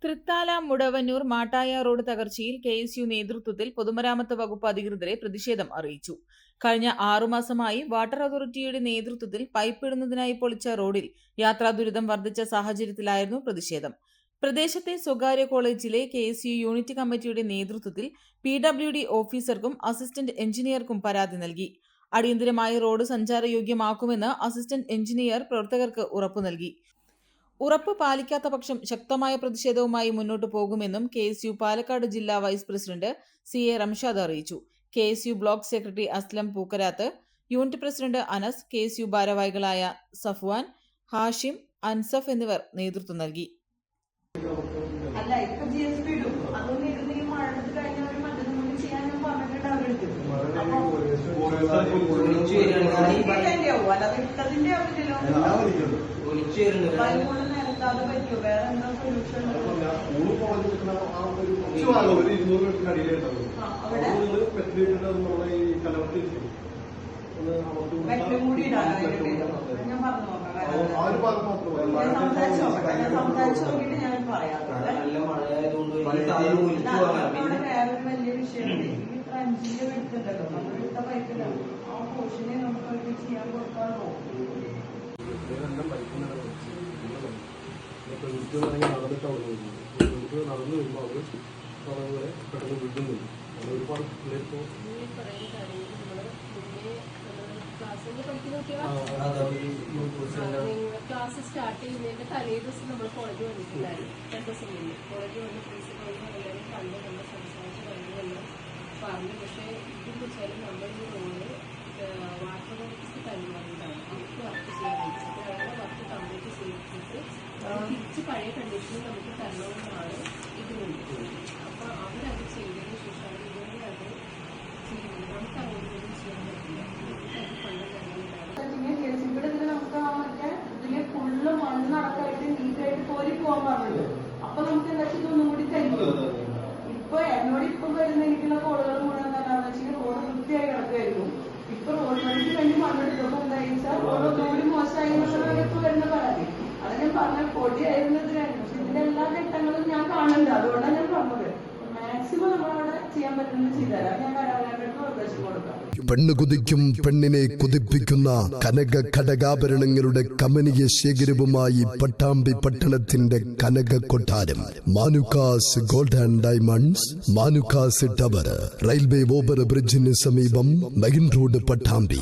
Thrithala Mudavannur Mattaya road തകർച്ചയിൽ KSU നേതൃത്വത്തിൽ പൊതുമരാമത്ത് വകുപ്പ് അധികൃതരെ പ്രതിഷേധം അറിയിച്ചു. കഴിഞ്ഞ 6 മാസമായി വാട്ടർ അതോറിറ്റിയുടെ നേതൃത്വത്തിൽ പൈപ്പ് ഇടുന്നതിനായി പൊളിച്ച റോഡിൽ യാത്രാ ദുരിതം വർദ്ധിച്ച സാഹചര്യത്തിലായിരുന്നു പ്രതിഷേധം. പ്രദേശത്തെ സ്വകാര്യ കോളേജിലെ കെഎസ്യു യൂണിറ്റ് കമ്മിറ്റിയുടെ നേതൃത്വത്തിൽ PWD ഓഫീസർക്കും അസിസ്റ്റന്റ് എഞ്ചിനീയർക്കും പരാതി നൽകി. അടിയന്തരമായി റോഡ് സഞ്ചാരയോഗ്യമാക്കുമെന്ന് അസിസ്റ്റന്റ് എഞ്ചിനീയർ പ്രവർത്തകർക്ക് ഉറപ്പു നൽകി. ഉറപ്പ് പാലിക്കാത്ത പക്ഷം ശക്തമായ പ്രതിഷേധവുമായി മുന്നോട്ടു പോകുമെന്നും കെഎസ്യു പാലക്കാട് ജില്ലാ വൈസ് പ്രസിഡന്റ് CA റംഷാദ് അറിയിച്ചു. KSU block secretary Aslam Pookkarath, unit president Anas, KSU ഭാരവാഹികളായ സഫ്വാൻ, ഹാഷിം, അൻസഫ് എന്നിവർ നേതൃത്വം നൽകി. നടന്നു വരുമ്പോൾ അവർ പെട്ടെന്ന് വിടുന്നില്ല. ഒരുപാട് പിള്ളേർക്ക് ക്ലാസ് സ്റ്റാർട്ട് ചെയ്യുന്നതിന്റെ തലേ ദിവസം നമ്മൾ കോളേജ് വന്നിട്ടുണ്ടായിരുന്നു. 2 ദിവസം മുന്നേ കോളേജ് വന്ന് പ്രിൻസിപ്പളിനെ എല്ലാവരും കണ്ട് നമ്മൾ സംസാരിച്ച് കണ്ടുവന്ന് പറഞ്ഞു. പക്ഷേ ഇതെന്ന് വെച്ചാൽ നമ്മൾ ഈ റോഡ് വാട്ടർ അതോറിറ്റിക്ക് കൈമാറിയിട്ടാണ് അവർക്ക് വർക്ക് ചെയ്യാൻ വെച്ചത്. അവരുടെ വർക്ക് കംപ്ലീറ്റ് ചെയ്തിട്ട് തിരിച്ച് പഴയ കണ്ടീഷനിൽ നമുക്ക് തരണമെന്നാണ് ഇതിനുണ്ട്. അപ്പോൾ അവരത് ചെയ്തതിന് ശേഷമാണ് ഇതുകൊണ്ട് അത് ചെയ്യുന്നത്. നമുക്ക് അങ്ങോട്ടൊന്നും ചെയ്യാൻ പറ്റില്ല. മണ്ണടക്കായിട്ട് നീറ്റായിട്ട് കോരി പോകാൻ പറഞ്ഞത്. അപ്പൊ നമുക്ക് എന്താ വെച്ചാൽ ഒന്നും കൂടി തരും. ഇപ്പൊ എന്നോട് ഇപ്പം വരുന്ന എനിക്കുള്ള കോളുകൾ മുഴുവൻ എന്താണെന്ന് വെച്ചാൽ റോഡ് വൃത്തിയായി കിടക്കുമായിരുന്നു. ഇപ്പൊ റോഡ് പണിക്ക് വേണ്ടി മണ്ണെടുത്തപ്പോ എന്താ വെച്ചാൽ റോഡ് ഒന്നുകൂടി മോശമായി ഇപ്പൊ വരുന്ന പരാതി. അത് ഞാൻ പറഞ്ഞ പൊടിയായിരുന്നതിനായിരുന്നു. പക്ഷെ ഇതിന്റെ എല്ലാ ഘട്ടങ്ങളും ഞാൻ കാണുന്നുണ്ട്. അതുകൊണ്ടാണ് ഞാൻ പറഞ്ഞത് മാക്സിമം നമ്മളവിടെ ചെയ്യാൻ പറ്റുന്നത് ചെയ്തുതരാം. ഞാൻ കരാറുകാരുടെ നിർദ്ദേശം കൊടുക്കാം. പെണ്ണ് കുതിക്കും പെണ്ണിനെ കുതിപ്പിക്കുന്ന കനക ഘടകാഭരണങ്ങളുടെ കമനീയ ശേഖരവുമായി പട്ടാമ്പി പട്ടണത്തിന്റെ കനക കൊട്ടാരം Manukkas gold and diamonds, Manukkas tower, railway over ബ്രിഡ്ജിന് സമീപം മെയിൻ റോഡ്, പട്ടാമ്പി.